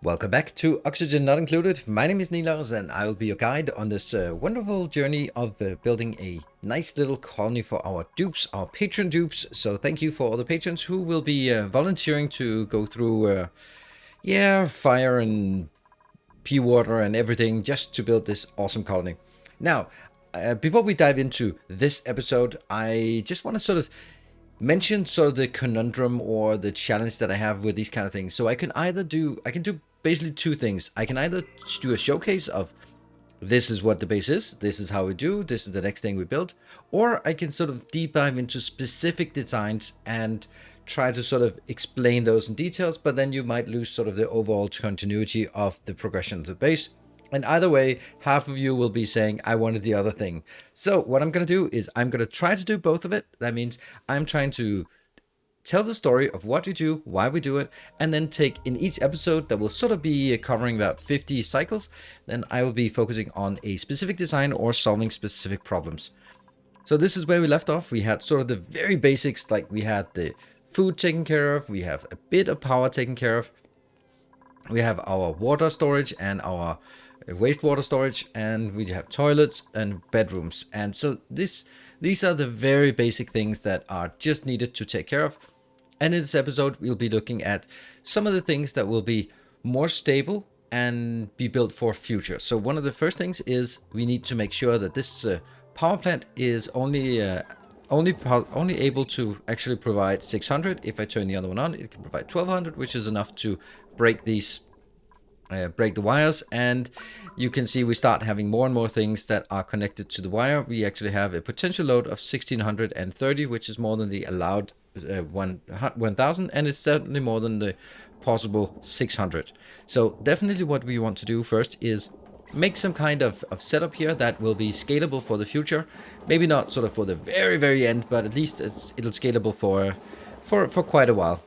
Welcome back to Oxygen Not Included. My name is Niels and I will be your guide on this wonderful journey of building a nice little colony for our dupes, our patron dupes. So thank you for all the patrons who will be volunteering to go through, fire and pea water and everything just to build this awesome colony. Now, before we dive into this episode, I just want to sort of mention sort of the conundrum or the challenge that I have with these kind of things. So I can do basically two things. I can either do a showcase of this is what the base is, this is how we do, this is the next thing we build, or I can sort of deep dive into specific designs and try to sort of explain those in details, but then you might lose sort of the overall continuity of the progression of the base. And either way, half of you will be saying, I wanted the other thing. So what I'm going to do is I'm going to try to do both of it. That means I'm trying to tell the story of what we do, why we do it, and then take in each episode that will sort of be covering about 50 cycles, then I will be focusing on a specific design or solving specific problems. So this is where we left off. We had sort of the very basics, like we had the food taken care of, we have a bit of power taken care of, we have our water storage and our wastewater storage, and we have toilets and bedrooms. And so these are the very basic things that are just needed to take care of. And in this episode, we'll be looking at some of the things that will be more stable and be built for future. So one of the first things is we need to make sure that this power plant is only able to actually provide 600. If I turn the other one on, it can provide 1200, which is enough to break these break the wires. And you can see we start having more and more things that are connected to the wire. We actually have a potential load of 1630, which is more than the allowed 1000, and it's certainly more than the possible 600. So definitely what we want to do first is make some kind of setup here that will be scalable for the future. Maybe not sort of for the very end, but at least it'll scalable for quite a while.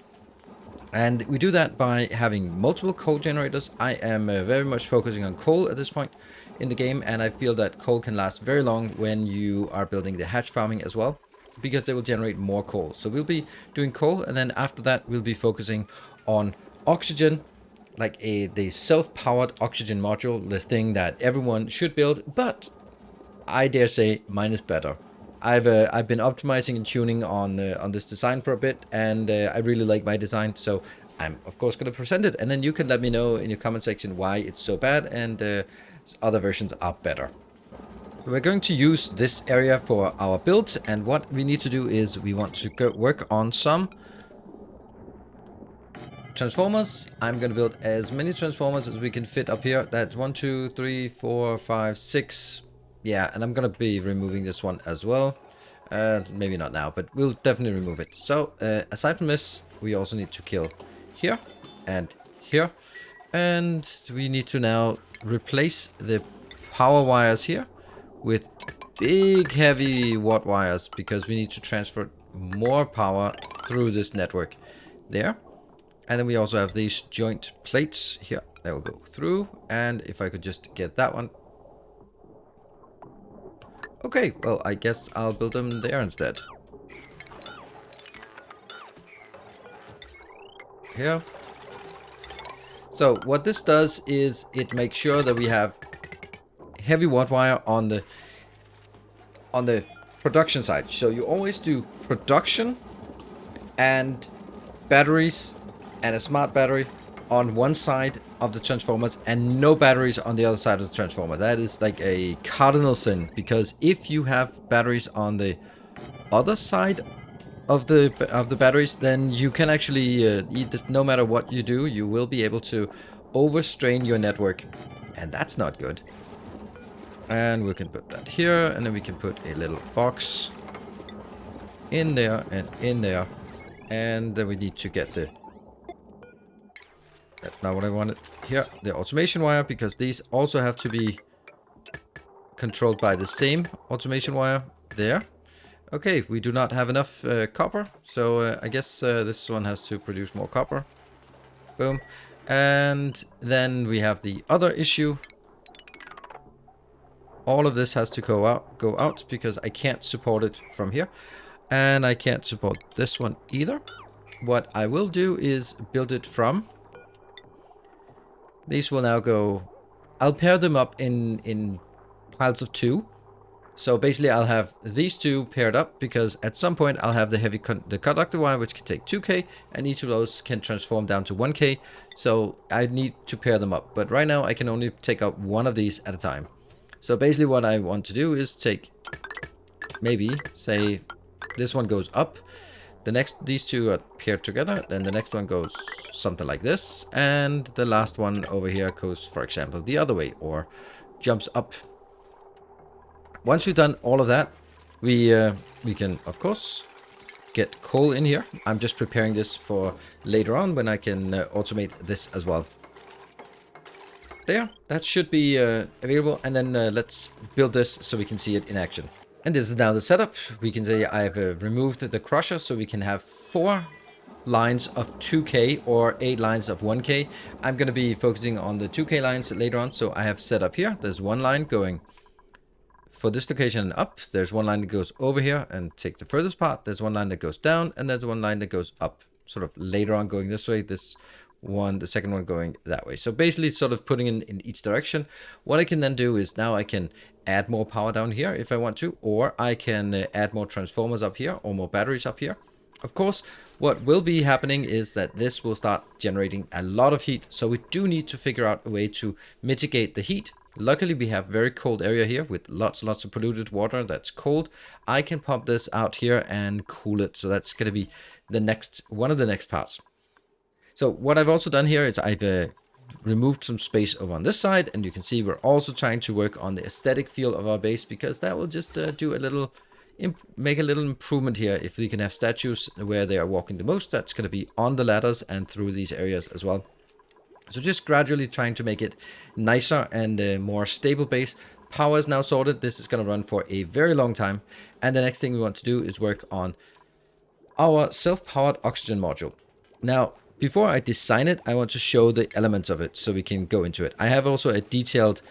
And we do that by having multiple coal generators. I am very much focusing on coal at this point in the game, and I feel that coal can last very long when you are building the hatch farming as well, because they will generate more coal. So we'll be doing coal, and then after that we'll be focusing on oxygen, like the self-powered oxygen module, the thing that everyone should build, but I dare say mine is better. I've been optimizing and tuning on this design for a bit, and I really like my design, so I'm of course going to present it, and then you can let me know in your comment section why it's so bad and other versions are better. So we're going to use this area for our build, and what we need to do is we want to go work on some transformers. I'm going to build as many transformers as we can fit up here. That's 1, 2, 3, 4, 5, 6. Yeah, and I'm going to be removing this one as well. Maybe not now, but we'll definitely remove it. So, aside from this, we also need to kill here and here. And we need to now replace the power wires here with big, heavy watt wires, because we need to transfer more power through this network there. And then we also have these joint plates here that will go through. And if I could just get that one. Okay, well, I guess I'll build them there instead. Here. So what this does is it makes sure that we have heavy watt wire on the production side. So you always do production and batteries and a smart battery on one side of the transformers and no batteries on the other side of the transformer. That is like a cardinal sin, because if you have batteries on the other side of the batteries, then you can actually eat this. No matter what you do, you will be able to overstrain your network, and that's not good. And we can put that here, and then we can put a little box in there and in there, and then we need to get the That's not what I wanted. Here, the automation wire, because these also have to be controlled by the same automation wire there. Okay, we do not have enough copper, so I guess this one has to produce more copper. Boom. And then we have the other issue. All of this has to go out because I can't support it from here. And I can't support this one either. What I will do is build it from These will now go... I'll pair them up in piles of 2. So basically I'll have these two paired up because at some point I'll have the the conductor wire, which can take 2k, and each of those can transform down to 1k. So I need to pair them up. But right now I can only take up one of these at a time. So basically what I want to do is take, maybe say this one goes up. These two are paired together. Then the next one goes something like this. And the last one over here goes, for example, the other way, or jumps up. Once we've done all of that, we can, of course, get coal in here. I'm just preparing this for later on when I can automate this as well. There, that should be available. And then let's build this so we can see it in action. And this is now the setup. We can say I've removed the crusher so we can have 4 lines of 2k or 8 lines of 1k. I'm going to be focusing on the 2k lines later on. So I have set up here. There's one line going for this location and up. There's one line that goes over here and take the furthest part. There's one line that goes down, and there's one line that goes up, sort of later on going this way. This one, the second one going that way. So basically sort of putting in each direction. What I can then do is now I can add more power down here if I want to, or I can add more transformers up here or more batteries up here. Of course, what will be happening is that this will start generating a lot of heat. So we do need to figure out a way to mitigate the heat. Luckily, we have very cold area here with lots of polluted water that's cold. I can pump this out here and cool it. So that's going to be one of the next parts. So what I've also done here is I've removed some space over on this side, and you can see we're also trying to work on the aesthetic feel of our base, because that will just do a little, make a little improvement here. If we can have statues where they are walking the most, that's going to be on the ladders and through these areas as well. So just gradually trying to make it nicer and more stable base. Power is now sorted. This is going to run for a very long time. And the next thing we want to do is work on our self-powered oxygen module. Now, before I design it, I want to show the elements of it so we can go into it. I have also a detailed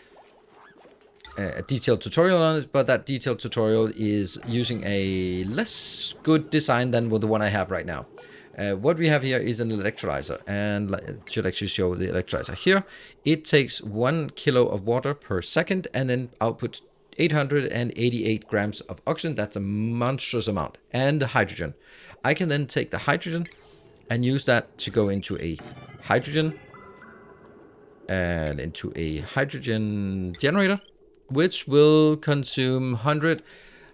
tutorial on it, but that detailed tutorial is using a less good design than the one I have right now. What we have here is an electrolyzer, and I should actually show the electrolyzer here. It takes 1 kilo of water per second and then outputs 888 grams of oxygen. That's a monstrous amount. And the hydrogen. I can then take the hydrogen and use that to go into a hydrogen and into a hydrogen generator, which will consume 100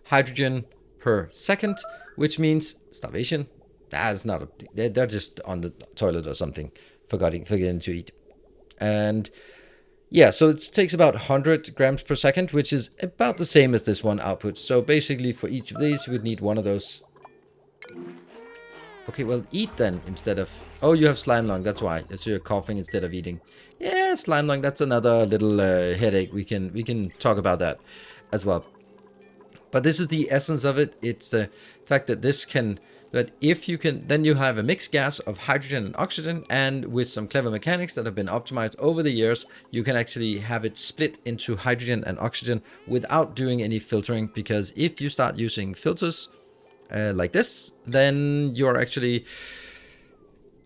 hydrogen per second, which means starvation. That's not they're just on the toilet or something, forgetting to eat. And yeah, so it takes about 100 grams per second, which is about the same as this one output. So basically for each of these, we'd need one of those. Okay, well, eat then instead of... Oh, you have slime lung, that's why. So you're coughing instead of eating. Yeah, slime lung, that's another little headache. We can talk about that as well. But this is the essence of it. It's the fact that this can... But if you can, then you have a mixed gas of hydrogen and oxygen, and with some clever mechanics that have been optimized over the years, you can actually have it split into hydrogen and oxygen without doing any filtering. Because if you start using filters like this, then you're actually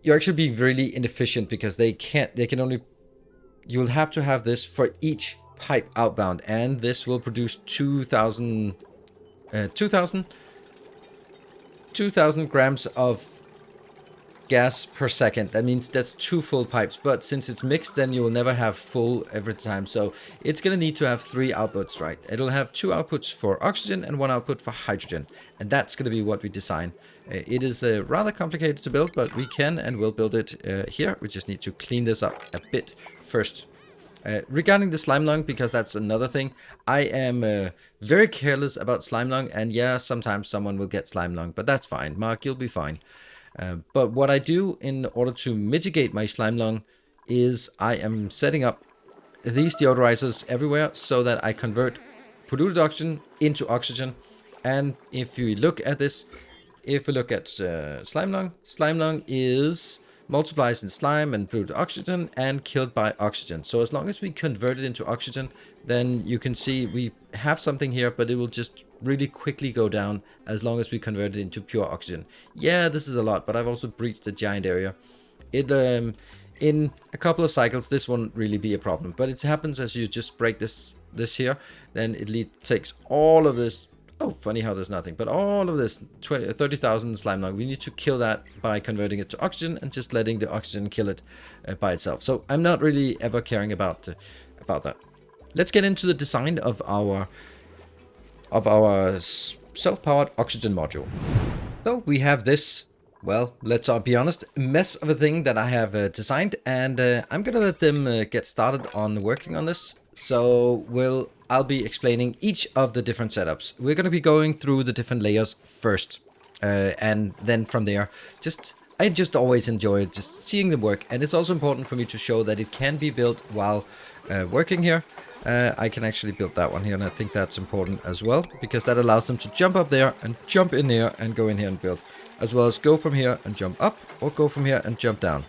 being really inefficient, because they can only, you will have to have this for each pipe outbound, and this will produce 2,000 grams of gas per second. That means that's 2 full pipes, but since it's mixed, then you will never have full every time. So it's going to need to have 3 outputs, right? It'll have 2 outputs for oxygen and 1 output for hydrogen, and that's going to be what we design. It is rather complicated to build, but we can and will build it here. We just need to clean this up a bit first. Regarding the slime lung, because that's another thing, I am very careless about slime lung, and yeah, sometimes someone will get slime lung, but that's fine. Mark, you'll be fine. But what I do in order to mitigate my slime lung is I am setting up these deodorizers everywhere so that I convert polluted oxygen into oxygen. And if you look at this, if we look at slime lung is multiplies in slime and polluted oxygen and killed by oxygen. So as long as we convert it into oxygen, then you can see we have something here, but it will just really quickly go down as long as we convert it into pure oxygen. Yeah, this is a lot, but I've also breached a giant area. in a couple of cycles, this won't really be a problem. But it happens as you just break this here, then it takes all of this. Oh, funny how there's nothing. But all of this 30,000 slime lung, we need to kill that by converting it to oxygen and just letting the oxygen kill it by itself. So I'm not really ever caring about that. Let's get into the design of our self-powered oxygen module. So we have this, well, let's be honest, mess of a thing that I have designed, and I'm gonna let them get started on working on this. So I'll be explaining each of the different setups. We're gonna be going through the different layers first, and then from there, I just always enjoy just seeing them work, and it's also important for me to show that it can be built while working here. I can actually build that one here, and I think that's important as well, because that allows them to jump up there and jump in there and go in here and build, as well as go from here and jump up, or go from here and jump down.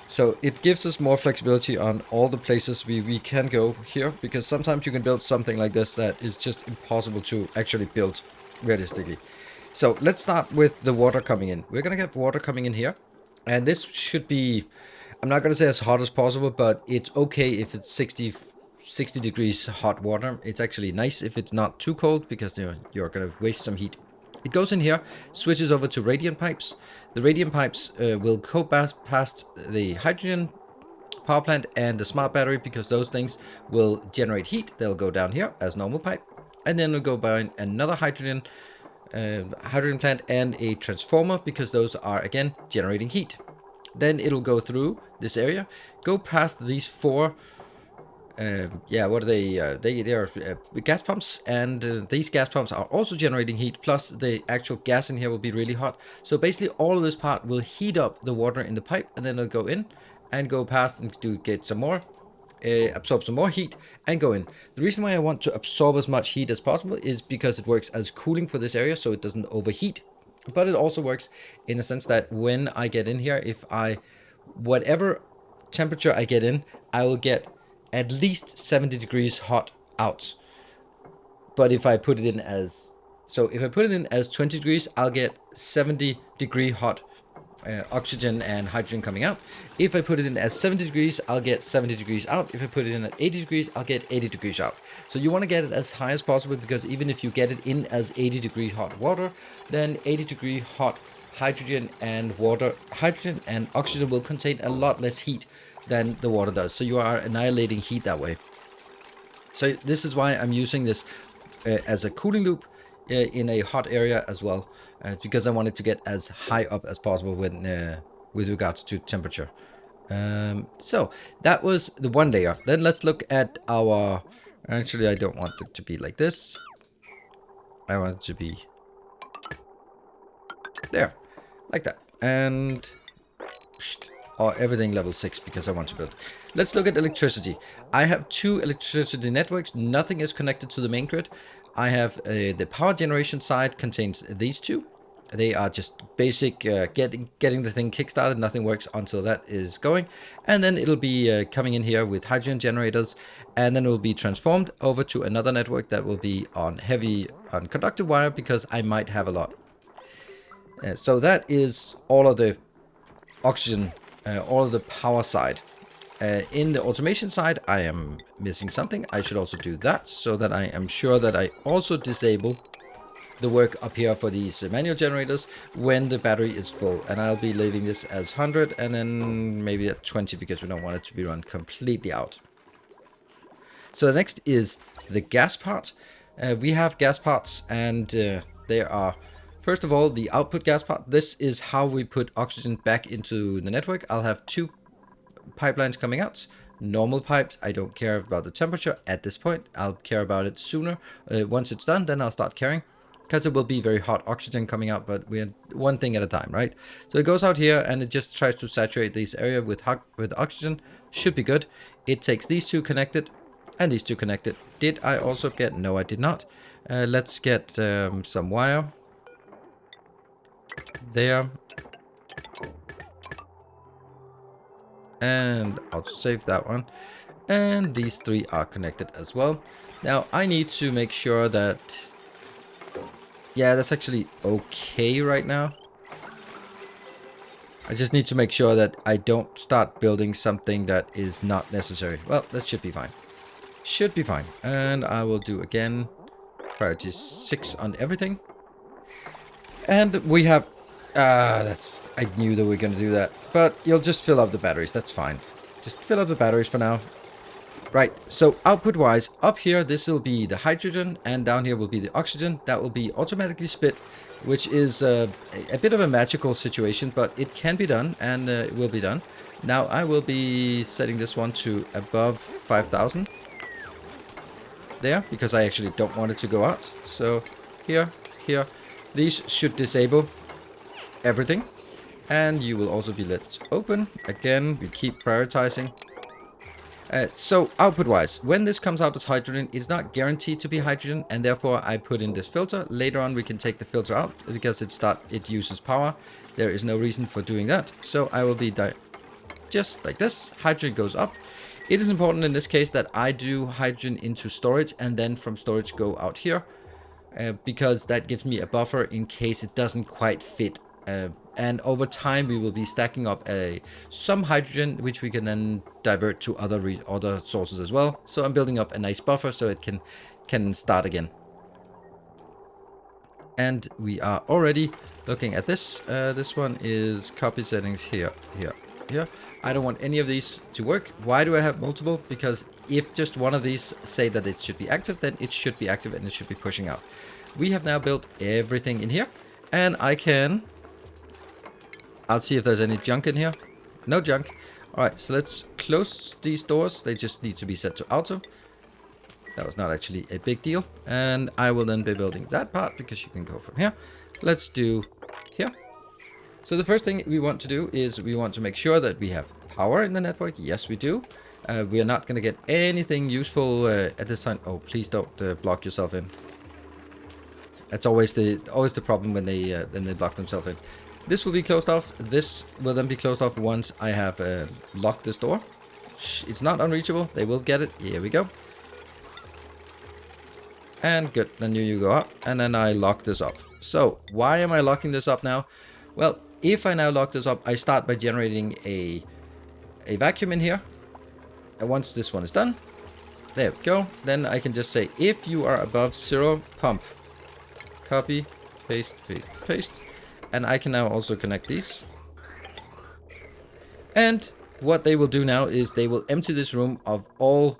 So it gives us more flexibility on all the places we can go here, because sometimes you can build something like this that is just impossible to actually build realistically. So let's start with the water coming in. We're going to get water coming in here, and this should be, I'm not going to say as hot as possible, but it's okay if it's 60 degrees hot water. It's actually nice if it's not too cold, because you're going to waste some heat. It goes in here, switches over to radiant pipes. The radiant pipes will go past the hydrogen power plant and the smart battery, because those things will generate heat. They'll go down here as normal pipe, and then we'll go by another hydrogen plant and a transformer, because those are again generating heat. Then it'll go through this area, go past these four what are they? They are gas pumps, and these gas pumps are also generating heat, plus the actual gas in here will be really hot. So basically all of this part will heat up the water in the pipe, and then it'll go in and go past and get some more, absorb some more heat and go in. The reason why I want to absorb as much heat as possible is because it works as cooling for this area, so it doesn't overheat. But it also works in a sense that when I get in here, whatever temperature I get in, I will get at least 70 degrees hot out. But if I put it in as 20 degrees, I'll get 70 degree hot oxygen and hydrogen coming out. If I put it in as 70 degrees, I'll get 70 degrees out. If I put it in at 80 degrees, I'll get 80 degrees out. So you want to get it as high as possible, because even if you get it in as 80 degree hot water, then 80 degree hot hydrogen and oxygen will contain a lot less heat than the water does. So you are annihilating heat that way. So this is why I'm using this as a cooling loop in a hot area as well, because I wanted to get as high up as possible with regards to temperature. So that was the one layer. Then let's look at our, actually I don't want it to be like this. I want it to be there, like that. And or everything level 6, because I want to build. Let's look at electricity. I have 2 electricity networks. Nothing is connected to the main grid. I have the power generation side contains these 2. They are just basic getting the thing kickstarted. Nothing works until that is going. And then it'll be coming in here with hydrogen generators, and then it will be transformed over to another network that will be on conductive wire, because I might have a lot. So that is all of the oxygen, all of the power side. In the automation side, I am missing something. I should also do that, so that I am sure that I also disable the work up here for these manual generators when the battery is full. And I'll be leaving this as 100, and then maybe at 20, because we don't want it to be run completely out. So the next is the gas part. We have gas parts, and there are, first of all, the output gas part. This is how we put oxygen back into the network. I'll have 2 pipelines coming out. Normal pipes, I don't care about the temperature at this point. I'll care about it sooner. Once it's done, then I'll start caring, because it will be very hot oxygen coming out, but we're one thing at a time, right? So it goes out here, and it just tries to saturate this area with oxygen. Should be good. It takes these 2 connected and these 2 connected. Did I also get? No, I did not. Let's get some wire there, and I'll save that one. And these 3 are connected as well. Now I need to make sure that, yeah, that's actually okay right now. I just need to make sure that I don't start building something that is not necessary. Well, that should be fine. Should be fine. And I will do again priority 6 on everything. And we have... I knew that we were going to do that. But you'll just fill up the batteries. That's fine. Just fill up the batteries for now. Right, so output-wise, up here, this will be the hydrogen, and down here will be the oxygen. That will be automatically split, which is a bit of a magical situation, but it can be done, and it will be done. Now, I will be setting this one to above 5,000. There, because I actually don't want it to go out. So, here. These should disable everything. And you will also be let open. Again, we keep prioritizing. So output-wise, when this comes out as hydrogen, it's not guaranteed to be hydrogen, and therefore I put in this filter. Later on, we can take the filter out because it uses power. There is no reason for doing that. So I will be just like this. Hydrogen goes up. It is important in this case that I do hydrogen into storage and then from storage go out here, because that gives me a buffer in case it doesn't quite fit. And over time, we will be stacking up some hydrogen, which we can then divert to other sources as well. So I'm building up a nice buffer so it can start again. And we are already looking at this. This one is copy settings here. I don't want any of these to work. Why do I have multiple? Because if just one of these say that it should be active, then it should be active and it should be pushing out. We have now built everything in here, and I'll see if there's any junk in here. No junk. Alright, so let's close these doors. They just need to be set to auto. That was not actually a big deal. And I will then be building that part because you can go from here. Let's do here. So the first thing we want to do is we want to make sure that we have power in the network. Yes, we do. We are not going to get anything useful at this time. Oh, please don't block yourself in. That's always the problem when they block themselves in. This will be closed off. This will then be closed off once I have locked this door. It's not unreachable. They will get it. Here we go. And good. Then you go up. And then I lock this up. So why am I locking this up now? Well, if I now lock this up, I start by generating a vacuum in here. And once this one is done, there we go. Then I can just say, if you are above 0, pump. Copy, paste, paste, paste. And I can now also connect these. And what they will do now is they will empty this room of all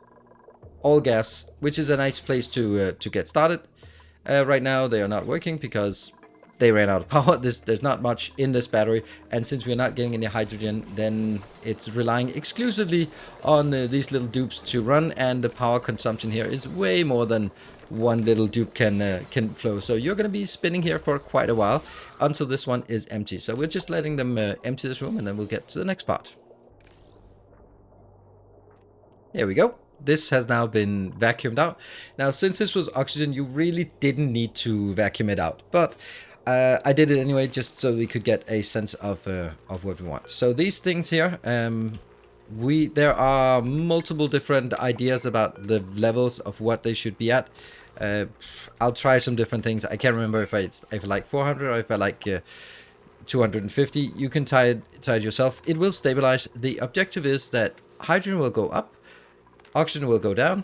gas, which is a nice place to get started. Right now they are not working because they ran out of power. There's not much in this battery, and since we're not getting any hydrogen, then it's relying exclusively on these little dupes to run, and the power consumption here is way more than one little dupe can flow. So you're going to be spinning here for quite a while until this one is empty. So we're just letting them empty this room, and then we'll get to the next part. There we go. This has now been vacuumed out. Now, since this was oxygen, you really didn't need to vacuum it out, but I did it anyway, just so we could get a sense of what we want. So these things here, there are multiple different ideas about the levels of what they should be at. I'll try some different things. I can't remember if I like 400 or if I like 250. You can tie it yourself. It will stabilize. The objective is that hydrogen will go up, oxygen will go down,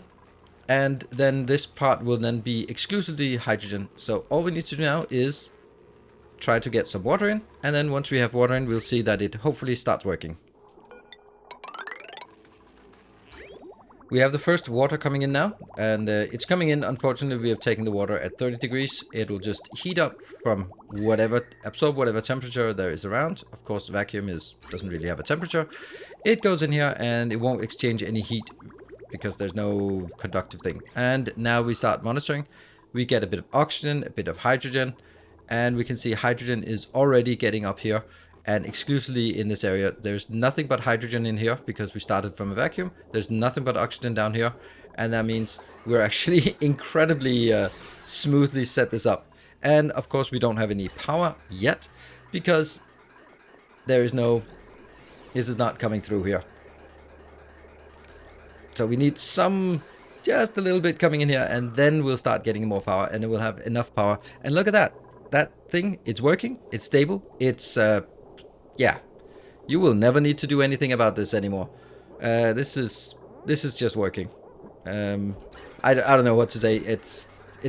and then this part will then be exclusively hydrogen. So all we need to do now is try to get some water in, and then once we have water in, we'll see that it hopefully starts working. We have the first water coming in now, and it's coming in. Unfortunately, we have taken the water at 30 degrees. It will just heat up from absorb whatever temperature there is around. Of course, the vacuum doesn't really have a temperature. It goes in here and it won't exchange any heat because there's no conductive thing. And now we start monitoring. We get a bit of oxygen, a bit of hydrogen, and we can see hydrogen is already getting up here. And exclusively in this area, there's nothing but hydrogen in here because we started from a vacuum. There's nothing but oxygen down here. And that means we're actually incredibly smoothly set this up. And of course, we don't have any power yet because this is not coming through here. So we need just a little bit coming in here, and then we'll start getting more power, and then we'll have enough power. And look at that. That thing, it's working. It's stable. It's, yeah. You will never need to do anything about this anymore. This is just working. I don't know what to say. It's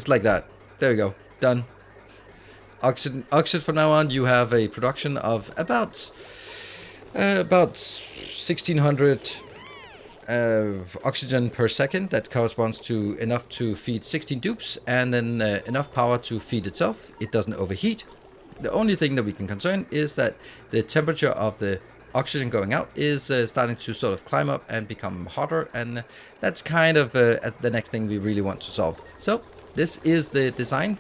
like that. There you go. Done. Oxygen from now on, you have a production of about 1600 oxygen per second. That corresponds to enough to feed 16 dupes, and then enough power to feed itself. It doesn't overheat. The only thing that we can concern is that the temperature of the oxygen going out is starting to sort of climb up and become hotter, and that's kind of the next thing we really want to solve. So this is the design,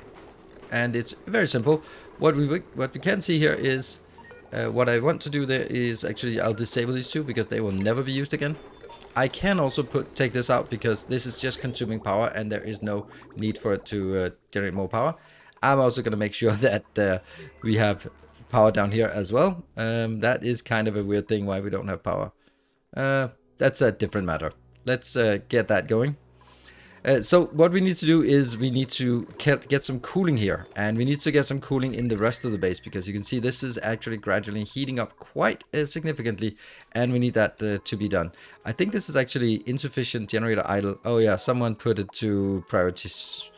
and it's very simple. What we can see here is what I want to do there is actually I'll disable these two because they will never be used again. I can also take this out because this is just consuming power and there is no need for it to generate more power. I'm also going to make sure that we have power down here as well. That is kind of a weird thing why we don't have power. That's a different matter. Let's get that going. So what we need to do is we need to get some cooling here, and we need to get some cooling in the rest of the base, because you can see this is actually gradually heating up quite significantly, and we need that to be done. I think this is actually insufficient generator idle. Oh yeah, someone put it to priorities.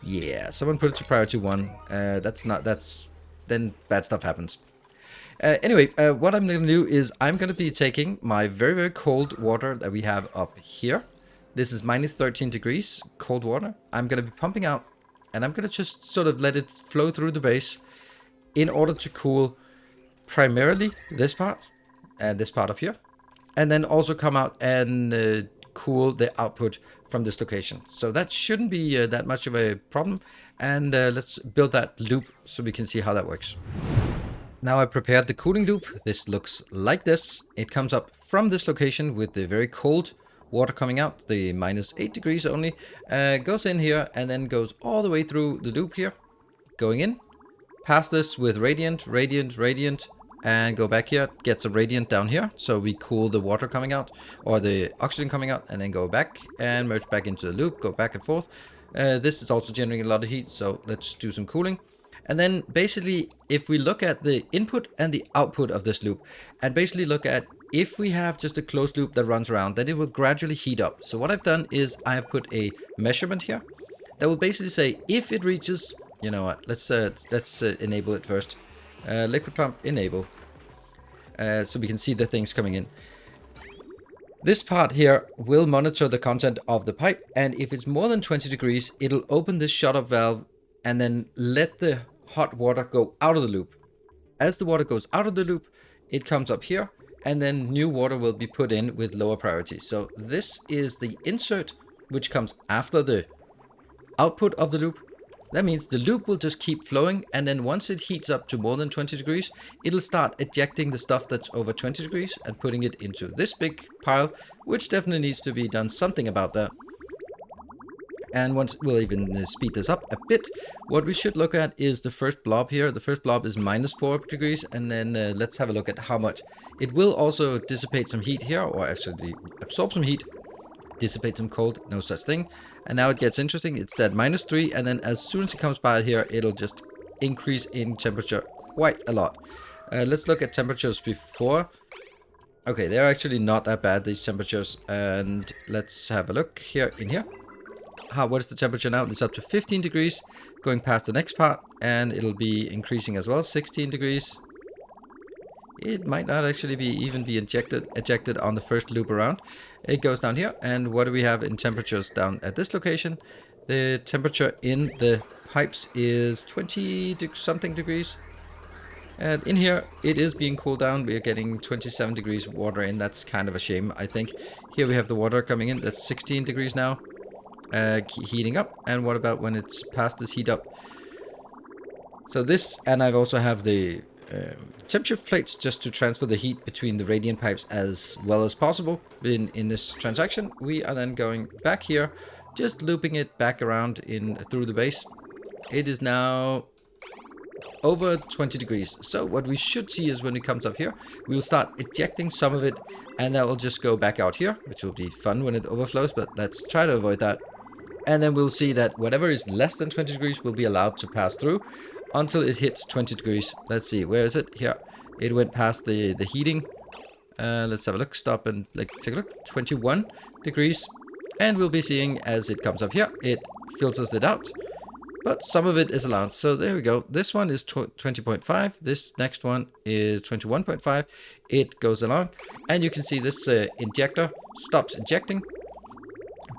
Yeah, someone put it to priority 1. Then bad stuff happens. Anyway, what I'm going to do is I'm going to be taking my very, very cold water that we have up here. This is minus 13 degrees, cold water. I'm going to be pumping out, and I'm going to just sort of let it flow through the base in order to cool primarily this part and this part up here. And then also come out and cool the output from this location. So that shouldn't be that much of a problem. And let's build that loop so we can see how that works. Now I prepared the cooling loop. This looks like this. It comes up from this location with the very cold water coming out, the minus 8 degrees only, goes in here and then goes all the way through the loop here, going in, past this with radiant, and go back here, get some radiant down here, so we cool the water coming out, or the oxygen coming out, and then go back and merge back into the loop, go back and forth. This is also generating a lot of heat, so let's do some cooling. And then basically, if we look at the input and the output of this loop, and basically look at if we have just a closed loop that runs around, then it will gradually heat up. So what I've done is I have put a measurement here that will basically say if it reaches, you know what, let's enable it first. Liquid pump enable, so we can see the things coming in. This part here will monitor the content of the pipe, and if it's more than 20 degrees, it'll open this shut-off valve and then let the hot water go out of the loop. As the water goes out of the loop, it comes up here, and then new water will be put in with lower priority. So this is the insert, which comes after the output of the loop. That means the loop will just keep flowing, and then once it heats up to more than 20 degrees, it'll start ejecting the stuff that's over 20 degrees and putting it into this big pile, which definitely needs to be done something about that. And once we'll even speed this up a bit, what we should look at is the first blob here. The first blob is minus 4 degrees, and then let's have a look at how much. It will also dissipate some heat here, or actually absorb some heat, dissipate some cold, no such thing. And now it gets interesting. It's at minus 3, and then as soon as it comes by here, it'll just increase in temperature quite a lot. Let's look at temperatures before. Okay, they're actually not that bad, these temperatures. And let's have a look here in here. What is the temperature now? It's up to 15 degrees, going past the next part, and it'll be increasing as well, 16 degrees. It might not actually even be ejected on the first loop around. It goes down here, and what do we have in temperatures down at this location? The temperature in the pipes is 20-something degrees. And in here, it is being cooled down. We are getting 27 degrees water in. That's kind of a shame, I think. Here we have the water coming in. That's 16 degrees now. Heating up. And what about when it's past this heat up? So this, and I also have the temperature plates just to transfer the heat between the radiant pipes as well as possible in this transaction. We are then going back here, just looping it back around through the base. It is now over 20 degrees. So what we should see is when it comes up here, we'll start ejecting some of it, and that will just go back out here, which will be fun when it overflows, but let's try to avoid that. And then we'll see that whatever is less than 20 degrees will be allowed to pass through until it hits 20 degrees. Let's see, where is it? Here. It went past the heating. Let's have a look. Stop and take a look. 21 degrees. And we'll be seeing as it comes up here, it filters it out. But some of it is allowed. So there we go. This one is 20.5. This next one is 21.5. It goes along. And you can see this injector stops injecting,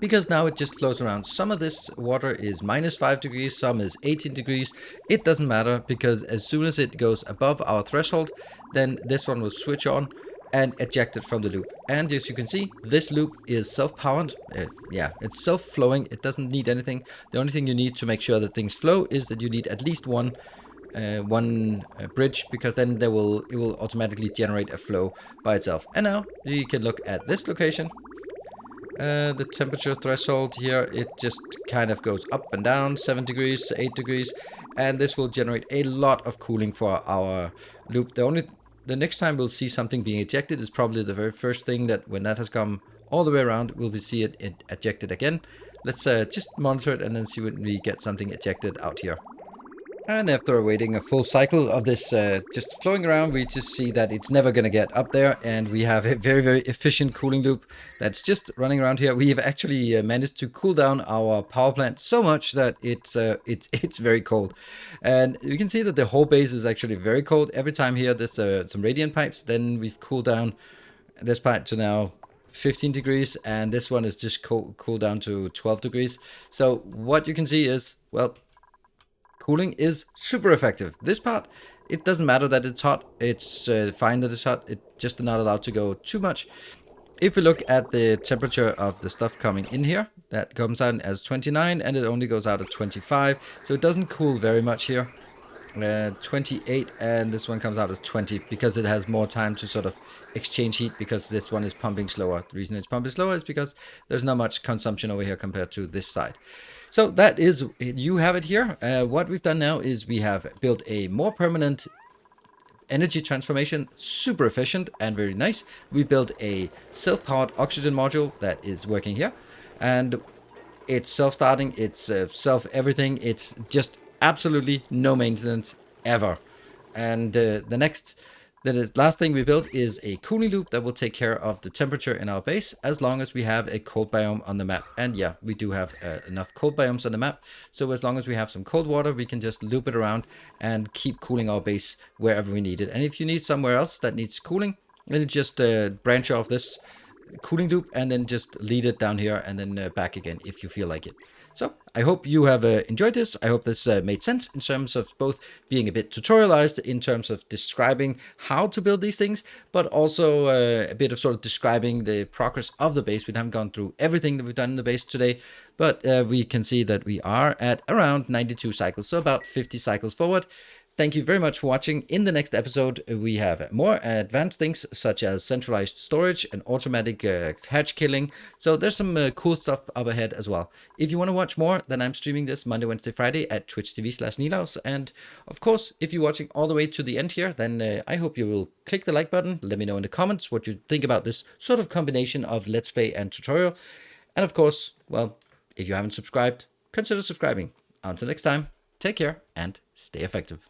because now it just flows around. Some of this water is -5 degrees, some is 18 degrees. It doesn't matter, because as soon as it goes above our threshold, then this one will switch on and eject it from the loop. And as you can see, this loop is self-powered. Yeah, it's self-flowing. It doesn't need anything. The only thing you need to make sure that things flow is that you need at least one bridge, because then it will automatically generate a flow by itself. And now you can look at this location. The temperature threshold here, it just kind of goes up and down, 7 degrees, 8 degrees, and this will generate a lot of cooling for our loop. The next time we'll see something being ejected is probably the very first thing, that when that has come all the way around, we'll see it ejected again. Let's just monitor it and then see when we get something ejected out here. And after waiting a full cycle of this just flowing around, we just see that it's never going to get up there. And we have a very, very efficient cooling loop that's just running around here. We have actually managed to cool down our power plant so much that it's very cold. And you can see that the whole base is actually very cold. Every time here there's some radiant pipes, then we've cooled down this pipe to now 15 degrees. And this one is just cooled down to 12 degrees. So what you can see is, well, cooling is super effective. This part, it doesn't matter that it's hot. It's fine that it's hot. It's just not allowed to go too much. If we look at the temperature of the stuff coming in here, that comes out as 29 and it only goes out at 25. So it doesn't cool very much here. 28, and this one comes out as 20 because it has more time to sort of exchange heat, because this one is pumping slower. The reason it's pumping slower is because there's not much consumption over here compared to this side. So that is, you have it here. What we've done now is we have built a more permanent energy transformation, super efficient and very nice. We built a self-powered oxygen module that is working here, and it's self-starting, it's self-everything. It's just absolutely no maintenance ever. And the last thing we built is a cooling loop that will take care of the temperature in our base, as long as we have a cold biome on the map. And yeah, we do have enough cold biomes on the map. So as long as we have some cold water, we can just loop it around and keep cooling our base wherever we need it. And if you need somewhere else that needs cooling, then you just branch off this cooling loop and then just lead it down here and then back again if you feel like it. So I hope you have enjoyed this. I hope this made sense in terms of both being a bit tutorialized in terms of describing how to build these things, but also a bit of sort of describing the progress of the base. We haven't gone through everything that we've done in the base today, but we can see that we are at around 92 cycles, so about 50 cycles forward. Thank you very much for watching. In the next episode, we have more advanced things such as centralized storage and automatic hatch killing. So there's some cool stuff up ahead as well. If you want to watch more, then I'm streaming this Monday, Wednesday, Friday at twitch.tv/Nilaus. And of course, if you're watching all the way to the end here, then I hope you will click the like button. Let me know in the comments what you think about this sort of combination of Let's Play and tutorial. And of course, well, if you haven't subscribed, consider subscribing. Until next time, take care and stay effective.